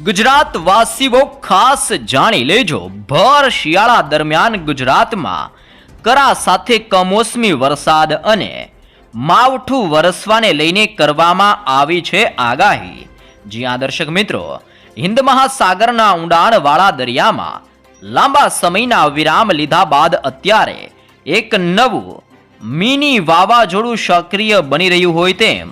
ગુજરાત વાસીઓ ખાસ જાણી લેજો, ભર શિયાળા દરમિયાન ગુજરાતમાં કરા સાથે કમોસમી વરસાદ અને માવઠું વરસવાને લઈને કરવામાં આવી છે આગાહી. જ્યાં દર્શક મિત્રો, હિન્દ મહાસાગરના ઊંડાણવાળા દરિયામાં લાંબા સમયના વિરામ લીધા બાદ અત્યારે એક નવું મિની વાવાઝોડું સક્રિય બની રહ્યું હોય તેમ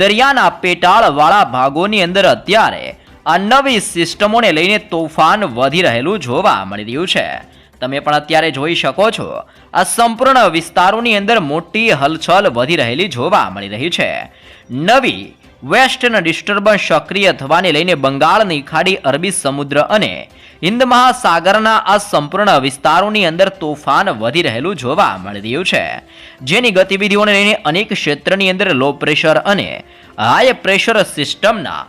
દરિયાના પેટાળવાળા ભાગોની અંદર અત્યારે આ નવી સિસ્ટમોને લઈને તોફાન વધી રહેલું જોવા મળી રહ્યું છે. તમે પણ અત્યારે જોઈ શકો છો, આ સંપૂર્ણ વિસ્તારોની અંદર મોટી હલચલ વધી રહેલી જોવા મળી રહી છે. નવી વેસ્ટર્ન ડિસ્ટર્બન્સ સક્રિય થવાને લઈને બંગાળની ખાડી, અરબી સમુદ્ર અને હિન્દ મહાસાગરના આ સંપૂર્ણ વિસ્તારોની અંદર તોફાન વધી રહેલું જોવા મળી રહ્યું છે. જેની ગતિવિધિઓને લઈને અનેક ક્ષેત્રની અંદર લો પ્રેશર અને હાઈ પ્રેશર સિસ્ટમના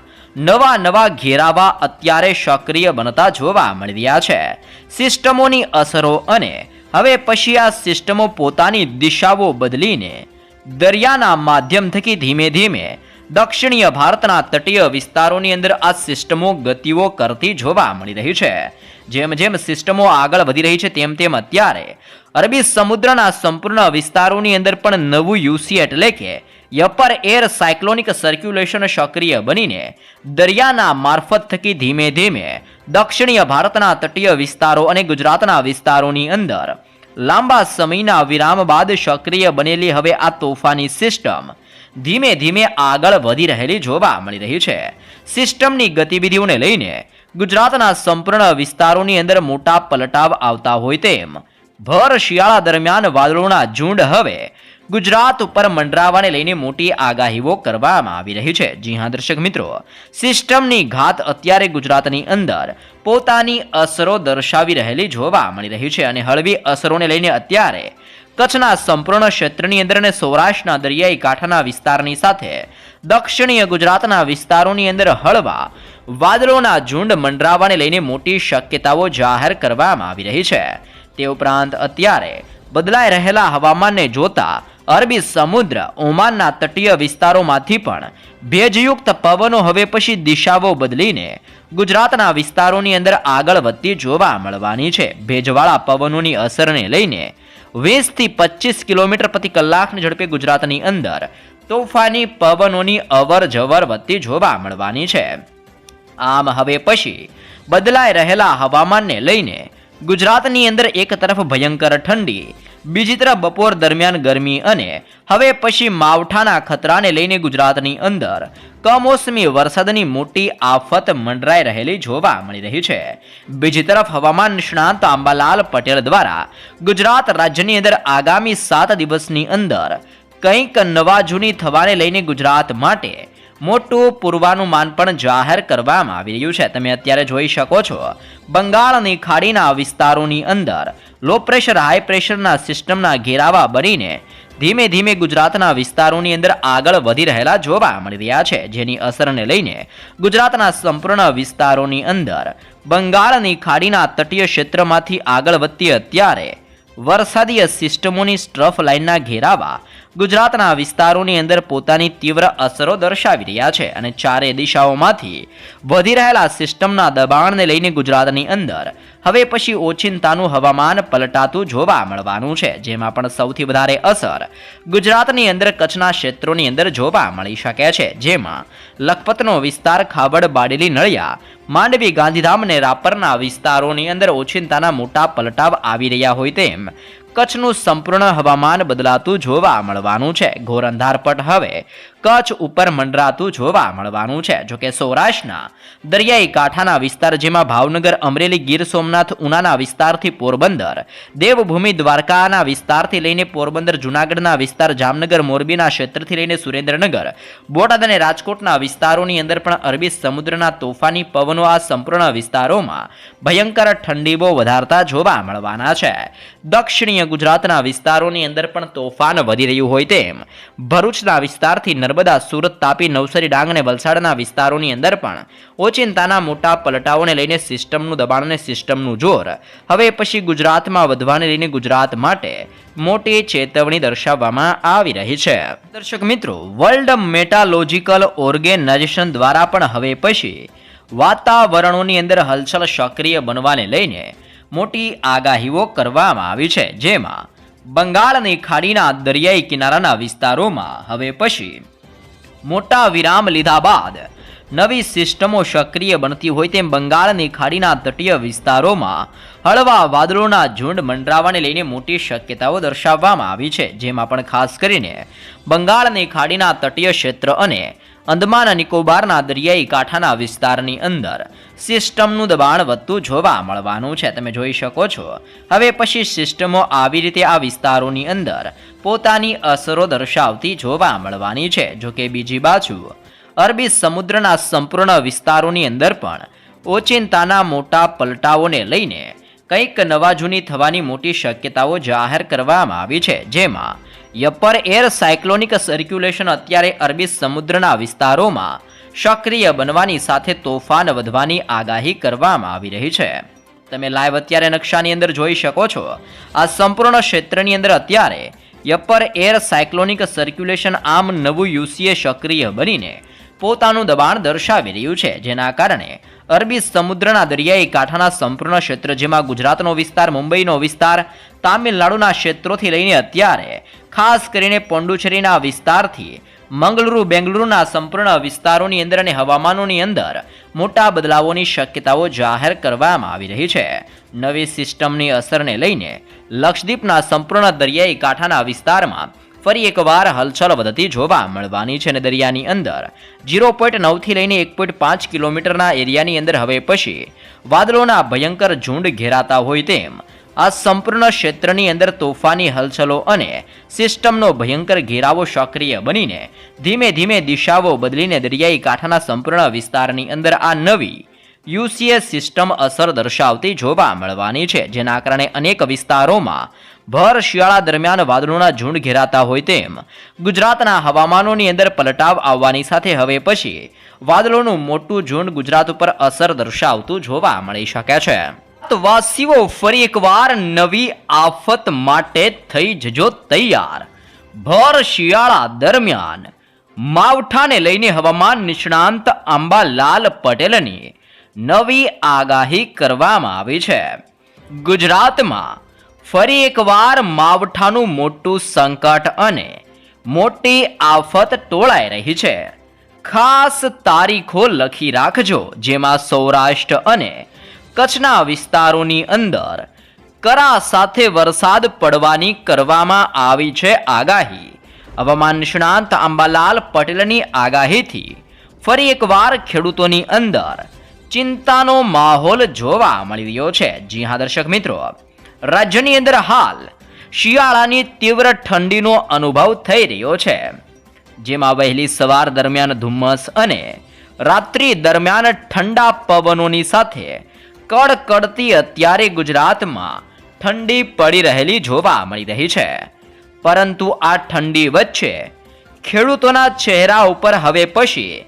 નવા ઘેરાવા અત્યારે સક્રિય બનતા જોવા મળી રહ્યા છે. સિસ્ટમોની અસરો અને હવે પછી આ સિસ્ટમો પોતાની દિશાઓ બદલીને દરિયાના માધ્યમ થકી ધીમે ધીમે દક્ષિણીય ભારતના તટીય વિસ્તારોની અંદર આ સિસ્ટમો ગતિઓ કરતી જોવા મળી રહી છે. જેમ જેમ સિસ્ટમો આગળ વધી રહી છે તેમ તેમ અત્યારે અરબી સમુદ્રના સંપૂર્ણ વિસ્તારોની અંદર પણ નવું યુસી એટલે કે અપર એર સાયક્લોનિક સર્ક્યુલેશન સક્રિય બનીને દરિયાના મારફત થકી ધીમે ધીમે દક્ષિણીય ભારતના તટીય વિસ્તારો અને ગુજરાતના વિસ્તારોની અંદર લાંબા સમયના વિરામ બાદ સક્રિય બનેલી હવે આ તોફાની સિસ્ટમ ધીમે ધીમે આગળ વધી રહેલી જોવા મળી રહી છે. સિસ્ટમની ગતિવિધિઓને લઈને ગુજરાતના સંપૂર્ણ વિસ્તારોની અંદર મોટા પલટાવ આવતા હોય તેમ ભર શિયાળા દરમિયાન વાદળોના ઝુંડ હવે ગુજરાત ઉપર મંડરાવાને લઈને મોટી આગાહીઓ કરવામાં આવી રહી છે. જી હા દર્શક મિત્રો, સિસ્ટમની ઘાત અત્યારે ગુજરાતની અંદર પોતાની અસરો દર્શાવી રહેલી જોવા મળી રહી છે અને હળવી અસરોને લઈને અત્યારે કચ્છના સંપૂર્ણ ક્ષેત્રની અંદર અને સૌરાષ્ટ્રના દરિયાઈ કાંઠાના વિસ્તારની સાથે દક્ષિણીય ગુજરાતના વિસ્તારોની અંદર હળવા વાદળોના ઝુંડ મંડરાવાને લઈને મોટી શક્યતાઓ જાહેર કરવામાં આવી રહી છે. તે ઉપરાંત અત્યારે બદલાઈ રહેલા હવામાનને જોતા અરબી સમુદ્ર, ઓમાનના તટીય વિસ્તારોમાંથી પણ ભેજયુક્ત પવનો હવે પછી દિશાઓ બદલીને ગુજરાતના વિસ્તારોની અંદર આગળ વધતી જોવા મળવાની છે. ભેજવાળા પવનોની અસરને લઈને 20 થી 25 કિલોમીટર પ્રતિ કલાકની ઝડપે ગુજરાતની અંદર તોફાની પવનોની અવર જવર વધતી જોવા મળવાની છે. આમ હવે પછી બદલાઈ રહેલા હવામાનને લઈને ગુજરાતની અંદર એક તરફ ભયંકર ઠંડી, બીજી તરફ બપોર દરમિયાન ગરમી અને હવે પછી માવઠાના ખતરાને લઈને ગુજરાતની અંદર કમોસમી વરસાદની મોટી આફત મંડરાઈ રહેલી જોવા મળી રહી છે. બીજી તરફ હવામાન નિષ્ણાત અંબાલાલ પટેલ દ્વારા ગુજરાત રાજ્યની અંદર આગામી 7 દિવસની અંદર કંઈક નવા જૂની થવાને લઈને ગુજરાત માટે મોટું પૂર્વાનુમાન પણ જાહેર કરવામાં આવી રહ્યું છે. તમે અત્યારે જોઈ શકો છો, બંગાળની ખાડીના વિસ્તારોની અંદર લો પ્રેશર હાઈ પ્રેશરના સિસ્ટમના ઘેરાવા બનીને ધીમે ધીમે ગુજરાતના વિસ્તારોની અંદર આગળ વધી રહેલા જોવા મળી રહ્યા છે. જેની અસરને લઈને ગુજરાતના સંપૂર્ણ વિસ્તારોની અંદર બંગાળની ખાડીના તટીય ક્ષેત્રમાંથી આગળ વધતી અત્યારે વરસાદીય સિસ્ટમોની સ્ટ્રફ લાઇનના ઘેરાવા ગુજરાતના વિસ્તારોની અંદર પોતાની તીવ્ર અસરો દર્શાવી રહ્યા છે અને ચારે દિશાઓમાંથી વધી રહેલા સિસ્ટમના દબાણને લઈને ગુજરાતની અંદર હવે પછી ઓચિંતાનું હવામાન પલટાતું જોવા મળવાનું છે. જેમાં પણ સૌથી વધારે અસર ગુજરાતની અંદર કચ્છના ક્ષેત્રોની અંદર જોવા મળી શકે છે. જેમાં લખપતનો વિસ્તાર, ખાબડ, બાડેલી, નળિયા, માંડવી, ગાંધીધામ અને રાપરના વિસ્તારોની અંદર ઓચિંતાના મોટા પલટાવ આવી રહ્યા હોય તેમ કચ્છનું સંપૂર્ણ હવામાન બદલાતું જોવા મળવાનું છે. ઘોર અંધારપટ હવે કચ્છ ઉપર મંડરાતું જોવા મળવાનું છે. જોકે સૌરાષ્ટ્રના દરિયાઈ કાંઠાના વિસ્તાર, જેમાં ભાવનગર, અમરેલી, ગીર સોમનાથ, ઉનાના વિસ્તારથી પોરબંદર, દેવભૂમિ દ્વારકાના વિસ્તારથી લઈને પોરબંદર, જૂનાગઢના વિસ્તાર, જામનગર, મોરબીના ક્ષેત્રથી લઈને સુરેન્દ્રનગર, બોટાદ અને રાજકોટના વિસ્તારોની અંદર પણ અરબી સમુદ્રના તોફાની પવનો આ સંપૂર્ણ વિસ્તારોમાં ભયંકર ઠંડીઓ વધારતા જોવા મળવાના છે. દક્ષિણીય ગુજરાતના વિસ્તારોની અંદર પણ તોફાન વધી રહ્યું હોય તેમ ભરૂચના વિસ્તારથી નર્મદા, સુરત, તાપી, નવસારી, ડાંગ અને વલસાડના વિસ્તારોની અંદર પણ ઓચિંતાના મોટા પલટાઓને લઈને સિસ્ટમનું દબાણ અને સિસ્ટમનું જોર હવે પછી ગુજરાતમાં વધવાને લઈને ગુજરાત માટે મોટી ચેતવણી દર્શાવવામાં આવી રહી છે. દર્શક મિત્રો, વર્લ્ડ મેટાલોજિકલ ઓર્ગેનાઇઝેશન દ્વારા પણ હવે પછી વાતાવરણોની અંદર હલચલ સક્રિય બનવાને લઈને મોટી આગાહીઓ કરવામાં આવી છે, જેમાં બંગાળની ખાડીના દરિયાઈ કિનારાના વિસ્તારોમાં હવે પછી મોટા વિરામ લીધા બાદ નવી સિસ્ટમો સક્રિય બનતી હોય તેમ બંગાળની ખાડીના તટીય વિસ્તારોમાં હળવા વાદળોના ઝુંડ મંડરાવાને લઈને મોટી શક્યતાઓ દર્શાવવામાં આવી છે, જેમાં પણ ખાસ કરીને બંગાળની ખાડીના તટીય ક્ષેત્ર અને અંદમાન નિકોબારના દરિયાઈ કાંઠાના વિસ્તારની અંદર સિસ્ટમનું દબાણ વધતું જોવા મળવાનું છે. તમે જોઈ શકો છો હવે પછી સિસ્ટમો આવી રીતે આ વિસ્તારોની અંદર પોતાની અસરો દર્શાવતી જોવા મળવાની છે. જોકે બીજી બાજુ અરબી સમુદ્રના સંપૂર્ણ વિસ્તારોની અંદર પણ ઓચિંતાના મોટા પલટાઓને લઈને કંઈક નવા જૂની થવાની મોટી શક્યતાઓ જાહેર કરવામાં આવી છે, જેમાં યપર એર સાયક્લોનિક સર્ક્યુલેશન અત્યારે અરબી સમુદ્રના વિસ્તારોમાં સક્રિય બનવાની સાથે તોફાન વધવાની આગાહી કરવામાં આવી રહી છે. તમે લાઈવ અત્યારે નકશાની અંદર જોઈ શકો છો આ સંપૂર્ણ ક્ષેત્રની અંદર અત્યારે યપર એર સાયક્લોનિક સર્ક્યુલેશન આમ નવું યુસીએ સક્રિય બનીને પોતાનું દબાણ દર્શાવી રહ્યું છે, જેના કારણે અરબી સમુદ્રના દરિયાઈ કાંઠાના સંપૂર્ણ ક્ષેત્ર, જેમાં ગુજરાતનો વિસ્તાર, મુંબઈનો વિસ્તાર, તામિલનાડુના ક્ષેત્રોથી લઈને અત્યારે ખાસ કરીને પોંડુચેરીના વિસ્તારથી મંગલુરુ, બેંગલુરુના સંપૂર્ણ વિસ્તારોની અંદર અને હવામાનોની અંદર મોટા બદલાવોની શક્યતાઓ જાહેર કરવામાં આવી રહી છે. નવી સિસ્ટમની અસરને લઈને લક્ષદ્વીપના સંપૂર્ણ દરિયાઈ કાંઠાના વિસ્તારમાં ફરી એકવાર હલચલ વધતી જોવા મળવાની છે અને દરિયાની અંદર 0.9 થી લઈને 1.5 કિલોમીટરના એરિયાની અંદર હવે પછી વાદળોના ભયંકર ઝુંડ ઘેરાતા હોય તેમ આ સંપૂર્ણ ક્ષેત્રની અંદર તોફાની હલચલો અને સિસ્ટમનો ભયંકર ઘેરાવો સક્રિય બનીને ધીમે ધીમે દિશાઓ બદલીને દરિયાઈ કાંઠાના સંપૂર્ણ વિસ્તારની અંદર આ નવી યુસીએ સિસ્ટમ અસર દર્શાવતી જોવા મળવાની છે, જેના કારણે અનેક વિસ્તારોમાં ભર શિયાળા દરમિયાન વાદળોના ઝુંડ ઘેરાતા હોય તેમ ગુજરાતના હવામાનોની અંદર પલટાવ આવવાની સાથે હવે પછી વાદળોનું મોટું ઝુંડ ગુજરાત ઉપર અસર દર્શાવતું જોવા મળી શકે છે. વાસીઓ ફરી એકવાર નવી આફત માટે થઈ જજો તૈયાર. ભર શિયાળા દરમિયાન માવઠાને લઈને હવામાન નિષ્ણાંત અંબાલાલ પટેલની નવી આગાહી કરવામાં આવી છે. ગુજરાતમાં ફરી એકવાર માવઠાનું મોટું સંકટ અને મોટી આફત ટોળાઈ રહી છે. ખાસ તારીખો લખી રાખજો, જેમાં સૌરાષ્ટ્ર અને કચ્છના વિસ્તારોની અંદર કરા સાથે વરસાદ પડવાની કરવામાં આવી છે આગાહી. હવામાન નિષ્ણાંત અંબાલાલ પટેલની આગાહીથી ફરી એકવાર ખેડૂતોની અંદર ચિંતાનો માહોલ જોવા મળી રહ્યો છે. જી હા દર્શક મિત્રો, રાજ્યની અંદર હાલ શિયાળાની તીવ્ર ઠંડીનો અનુભવ થઈ રહ્યો છે, જેમાં વહેલી સવાર દરમિયાન ધુમ્મસ અને રાત્રિ દરમિયાન ઠંડા પવનોની સાથે કડકડતી અત્યારે ગુજરાતમાં ઠંડી પડી રહેલી જોવા મળી રહી છે. પરંતુ આ ઠંડી વચ્ચે ખેડૂતોના ચહેરા ઉપર હવે પછી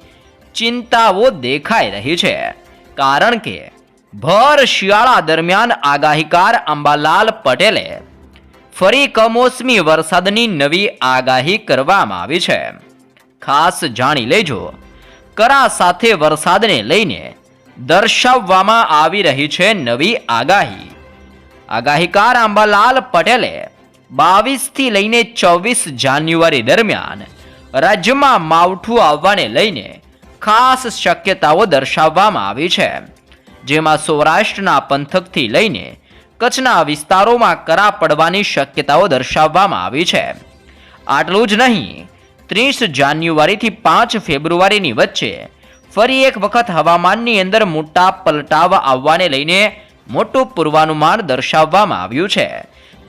ચિંતાઓ દેખાઈ રહી છે, કારણ કે ભર શિયાળા દરમિયાન આગાહીકાર અંબાલાલ પટેલે ફરી કમોસમી વરસાદની નવી આગાહી કરવામાં આવી છે. ખાસ જાણી લેજો, કરા સાથે વરસાદને લઈને દર્શાવવામાં આવી રહી છે નવી આગાહી. આગાહીકાર અંબાલાલ પટેલે 22 થી લઈને 24 જાન્યુઆરી દરમિયાન રાજ્યમાં માવઠું આવવાને લઈને ખાસ શક્યતાઓ દર્શાવવામાં આવી છે, જેમાં સૌરાષ્ટ્રના પંથકથી લઈને કચ્છના વિસ્તારોમાં કરા પડવાની શક્યતાઓ દર્શાવવામાં આવી છે. આટલું જ નહીં, 30 જાન્યુઆરીથી 5 ફેબ્રુઆરીની વચ્ચે ફરી એક વખત હવામાનની અંદર મોટા પલટાવ આવવાને લઈને મોટું પૂર્વાનુમાન દર્શાવવામાં આવ્યું છે.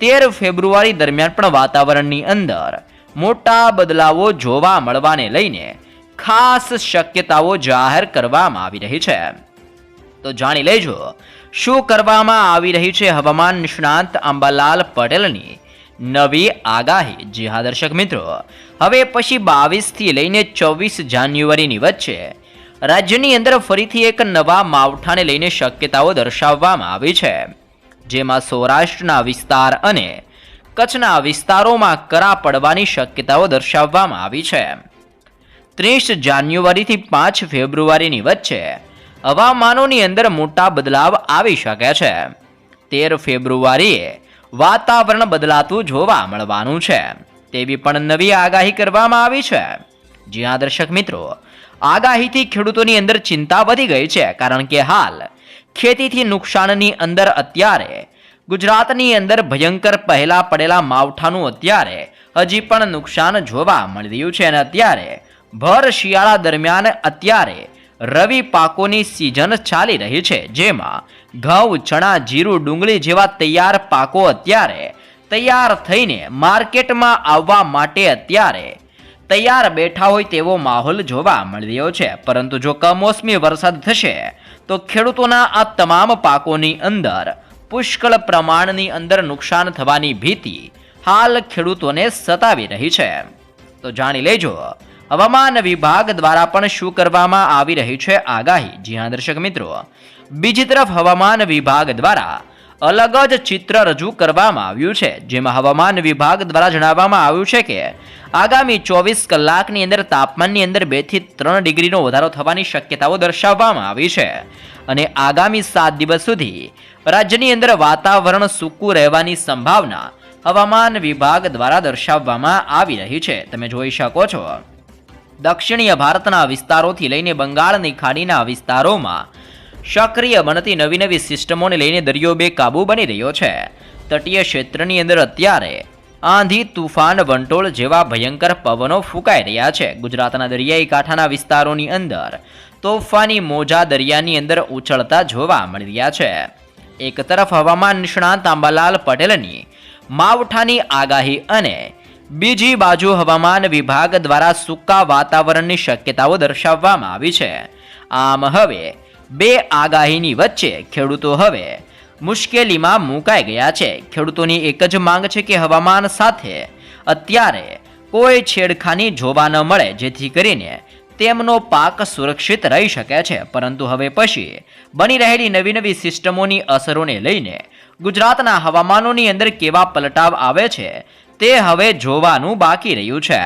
13 ફેબ્રુઆરી દરમિયાન પણ વાતાવરણની અંદર મોટા બદલાવો જોવા મળવાને લઈને ખાસ શક્યતાઓ જાહેર કરવામાં આવી રહી છે. તો જાણી લેજો શું કરવામાં આવી રહી છે હવામાન નિષ્ણાંત અંબાલાલ પટેલની નવી આગાહી. જી હા દર્શક મિત્રો, હવે પછી 22 થી લઈને 24 જાન્યુઆરીની વચ્ચે રાજ્યની અંદર ફરીથી એક નવા માવઠાને લઈને શક્યતાઓ દર્શાવવામાં આવી છે, જેમાં સૌરાષ્ટ્રના વિસ્તાર અને કચ્છના વિસ્તારોમાં કરા પડવાની શક્યતાઓ દર્શાવવામાં આવી છે. 30 જાન્યુઆરીથી 5 ફેબ્રુઆરીની વચ્ચે હવામાનોની અંદર મોટા બદલાવ આવી શકે છે. 13 ફેબ્રુઆરીએ વાતાવરણ બદલાતું જોવા મળવાનું છે તેવી પણ નવી આગાહી કરવામાં આવી છે. જ્યાં દર્શક મિત્રો, આગાહીથી ખેડૂતોની અંદર ચિંતા વધી ગઈ છે, કારણ કે હાલ ખેતીથી નુકસાનની અંદર અત્યારે ગુજરાતની અંદર ભયંકર પહેલા પડેલા માવઠાનું અત્યારે હજી પણ નુકસાન જોવા મળી રહ્યું છે. અને અત્યારે ભર શિયાળા દરમિયાન અત્યારે રવિ પાકોની સિઝન ચાલી રહી છે, જેમાં ઘઉં, ચણા, જીરું, ડુંગળી જેવા તૈયાર પાકો અત્યારે તૈયાર થઈને માર્કેટમાં આવવા માટે અત્યારે તૈયાર બેઠા હોય તેવો માહોલ જોવા મળી રહ્યો છે. પરંતુ જો કમોસમી વરસાદ થશે તો ખેડૂતોના આ તમામ પાકોની અંદર પુષ્કળ પ્રમાણની અંદર નુકસાન થવાની ભીતિ હાલ ખેડૂતોને સતાવી રહી છે. તો જાણી લેજો હવામાન વિભાગ દ્વારા પણ શું કરવામાં આવી રહી છે આગાહી. જી હા દર્શક મિત્રો, બીજી તરફ હવામાન વિભાગ દ્વારા અલગ જ ચિત્ર રજૂ કરવામાં આવ્યું છે, જેમાં હવામાન વિભાગ દ્વારા જણાવવામાં આવ્યું છે કે આગામી 24 કલાકની અંદર તાપમાનની અંદર 2 થી 3 ડિગ્રીનો વધારો થવાની શક્યતાઓ દર્શાવવામાં આવી છે. અને આગામી 7 દિવસ સુધી રાજ્યની અંદર વાતાવરણ સૂકું રહેવાની સંભાવના હવામાન વિભાગ દ્વારા દર્શાવવામાં આવી રહી છે. તમે જોઈ શકો છો, દક્ષિણીય ભારતના વિસ્તારોથી લઈને બંગાળની ખાડીના વિસ્તારોમાં સક્રિય બનતી નવી સિસ્ટમોને લઈને દરિયો બેકાબુ બની રહ્યો છે. તટીય ક્ષેત્રની અંદર અત્યારે આંધી, તુફાન, વંટોળ જેવા ભયંકર પવનો ફૂંકાઈ રહ્યા છે. ગુજરાતના દરિયાઈ કાંઠાના વિસ્તારોની અંદર તોફાની મોજા દરિયાની અંદર ઉછળતા જોવા મળી રહ્યા છે. એક તરફ હવામાન નિષ્ણાંત અંબાલાલ પટેલની માવઠાની આગાહી અને બીજી બાજુ હવામાન વિભાગ દ્વારા સૂકા વાતાવરણની શક્યતાઓ દર્શાવવામાં આવી છે. આમ હવે બે આગાહીની વચ્ચે ખેડૂતો હવે મુશ્કેલીમાં મુકાઈ ગયા છે. ખેડૂતોની એક જ માંગ છે કે હવામાન સાથે અત્યારે કોઈ છેડખાની જોવા ન મળે, જેથી કરીને તેમનો પાક સુરક્ષિત રહી શકે છે. પરંતુ હવે પછી બની રહેલી નવી સિસ્ટમોની અસરોને લઈને ગુજરાતના હવામાનોની અંદર કેવા પલટાવ આવે છે તે હવે જોવાનું બાકી રહ્યું છે.